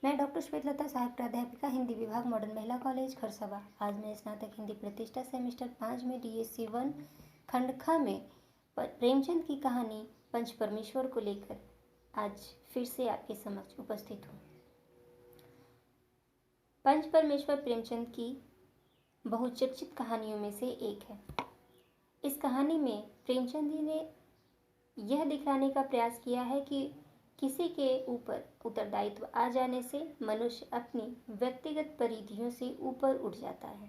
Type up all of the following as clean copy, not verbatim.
मैं डॉक्टर श्वेतलता साहब, प्राध्यापिका हिंदी विभाग, मॉडर्न महिला कॉलेज खरसवा। आज मैं स्नातक हिंदी प्रतिष्ठा सेमेस्टर 5 में DSC 1 खंड ख में प्रेमचंद की कहानी पंच परमेश्वर को लेकर आज फिर से आपके समक्ष उपस्थित हूँ। पंच परमेश्वर प्रेमचंद की बहुचर्चित कहानियों में से एक है। इस कहानी में प्रेमचंद जी ने यह दिखाने का प्रयास किया है कि किसी के ऊपर उत्तरदायित्व आ जाने से मनुष्य अपनी व्यक्तिगत परिधियों से ऊपर उठ जाता है।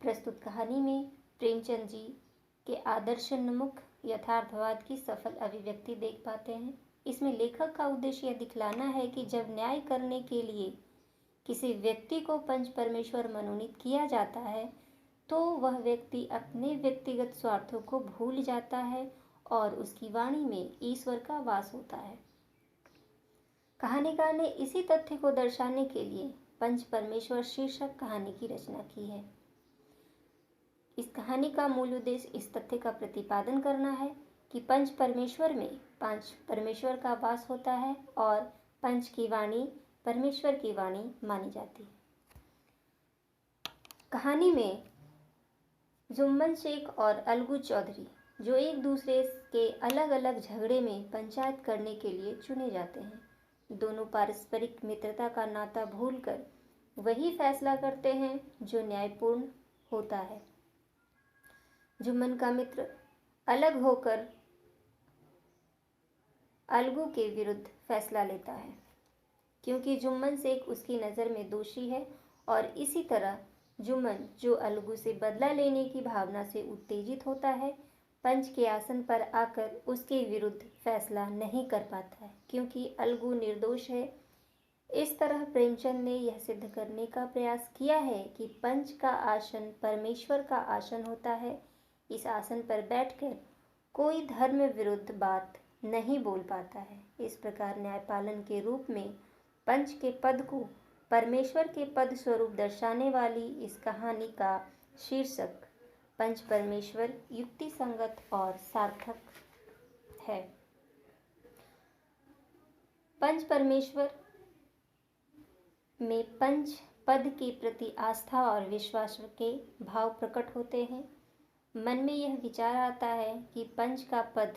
प्रस्तुत कहानी में प्रेमचंद जी के आदर्शोन्मुख यथार्थवाद की सफल अभिव्यक्ति देख पाते हैं। इसमें लेखक का उद्देश्य यह दिखलाना है कि जब न्याय करने के लिए किसी व्यक्ति को पंच परमेश्वर मनोनीत किया जाता है तो वह व्यक्ति अपने व्यक्तिगत स्वार्थों को भूल जाता है और उसकी वाणी में ईश्वर का वास होता है। कहानीकार ने इसी तथ्य को दर्शाने के लिए पंच परमेश्वर शीर्षक कहानी की रचना की है। इस कहानी का मूल उद्देश्य इस तथ्य का प्रतिपादन करना है कि पंच परमेश्वर में पांच परमेश्वर का वास होता है और पंच की वाणी परमेश्वर की वाणी मानी जाती है। कहानी में जुम्मन शेख और अलगू चौधरी, जो एक दूसरे के अलग अलग झगड़े में पंचायत करने के लिए चुने जाते हैं, दोनों पारस्परिक मित्रता का नाता भूलकर वही फैसला करते हैं जो न्यायपूर्ण होता है। जुम्मन का मित्र अलग होकर अलगू के विरुद्ध फैसला लेता है क्योंकि जुम्मन शेख उसकी नज़र में दोषी है और इसी तरह जुम्मन, जो अलगू से बदला लेने की भावना से उत्तेजित होता है, पंच के आसन पर आकर उसके विरुद्ध फैसला नहीं कर पाता है क्योंकि अलगू निर्दोष है। इस तरह प्रेमचंद ने यह सिद्ध करने का प्रयास किया है कि पंच का आसन परमेश्वर का आसन होता है। इस आसन पर बैठकर कोई धर्म विरुद्ध बात नहीं बोल पाता है। इस प्रकार न्यायपालन के रूप में पंच के पद को परमेश्वर के पद स्वरूप दर्शाने वाली इस कहानी का शीर्षक पंच परमेश्वर युक्ति संगत और सार्थक है। पंच परमेश्वर में पंच पद के प्रति आस्था और विश्वास के भाव प्रकट होते हैं। मन में यह विचार आता है कि पंच का पद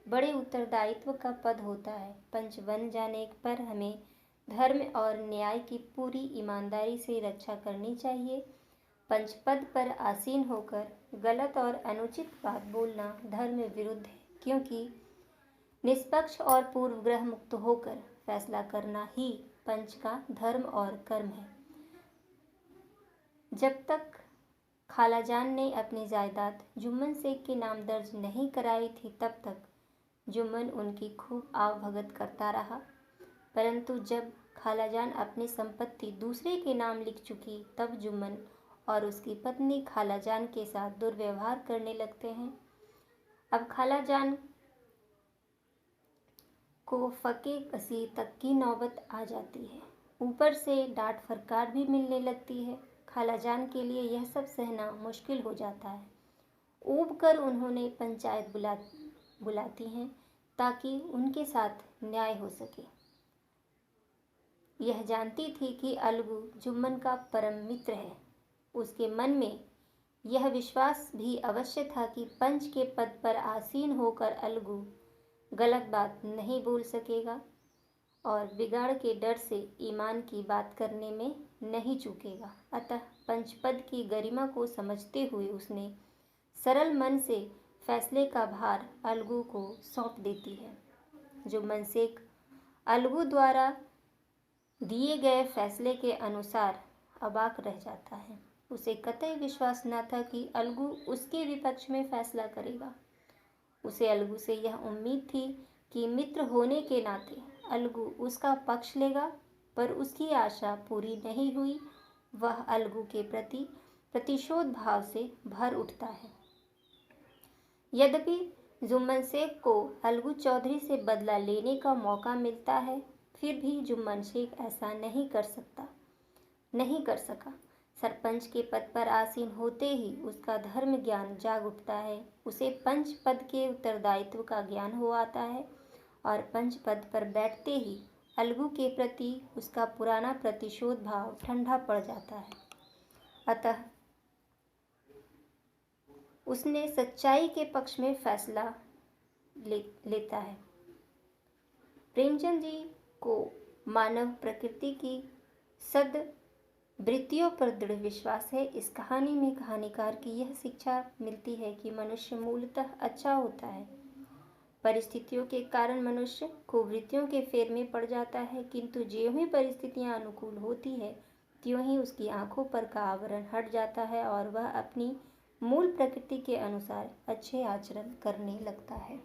बड़े उत्तरदायित्व का पद होता है। पंच बन जाने पर हमें धर्म और न्याय की पूरी ईमानदारी से रक्षा करनी चाहिए। पंच पद पर आसीन होकर गलत और अनुचित बात बोलना धर्म विरुद्ध है क्योंकि निष्पक्ष और पूर्वग्रह मुक्त होकर फैसला करना ही पंच का धर्म और कर्म है। जब तक खालाजान ने अपनी जायदाद जुम्मन शेख के नाम दर्ज नहीं कराई थी तब तक जुम्मन उनकी खूब आवभगत करता रहा, परंतु जब खालाजान अपनी संपत्ति दूसरे के नाम लिख चुकी तब जुम्मन और उसकी पत्नी खालाजान के साथ दुर्व्यवहार करने लगते हैं। अब खालाजान को फके कसी तक की नौबत आ जाती है। ऊपर से डांट फटकार भी मिलने लगती है। खालाजान के लिए यह सब सहना मुश्किल हो जाता है। ऊब कर उन्होंने पंचायत बुलाती हैं ताकि उनके साथ न्याय हो सके। यह जानती थी कि अलगू जुम्मन का परम मित्र है। उसके मन में यह विश्वास भी अवश्य था कि पंच के पद पर आसीन होकर अलगू गलत बात नहीं बोल सकेगा और बिगाड़ के डर से ईमान की बात करने में नहीं चूकेगा। अतः पंच पद की गरिमा को समझते हुए उसने सरल मन से फैसले का भार अलगू को सौंप देती है। जुम्मन शेख अलगू द्वारा दिए गए फैसले के अनुसार अबाक रह जाता है। उसे कतई विश्वास न था कि अलगू उसके विपक्ष में फैसला करेगा। उसे अलगू से यह उम्मीद थी कि मित्र होने के नाते अलगू उसका पक्ष लेगा, पर उसकी आशा पूरी नहीं हुई। वह अलगू के प्रति प्रतिशोध भाव से भर उठता है। यद्यपि जुम्मन शेख को अलगू चौधरी से बदला लेने का मौका मिलता है, फिर भी जुम्मन शेख ऐसा नहीं कर सका। सरपंच के पद पर आसीन होते ही उसका धर्म ज्ञान जाग उठता है। उसे पंच पद के उत्तरदायित्व का ज्ञान हो आता है और पंच पद पर बैठते ही अलगू के प्रति उसका पुराना प्रतिशोध भाव ठंडा पड़ जाता है। अतः उसने सच्चाई के पक्ष में फैसला लेता है। प्रेमचंद जी को मानव प्रकृति की सद्वृत्तियों पर दृढ़ विश्वास है। इस कहानी में कहानीकार की यह शिक्षा मिलती है कि मनुष्य मूलतः अच्छा होता है। परिस्थितियों के कारण मनुष्य कुवृत्तियों के फेर में पड़ जाता है, किंतु ज्यों ही परिस्थितियां अनुकूल होती है त्यों ही उसकी आंखों पर का आवरण हट जाता है और वह अपनी मूल प्रकृति के अनुसार अच्छे आचरण करने लगता है।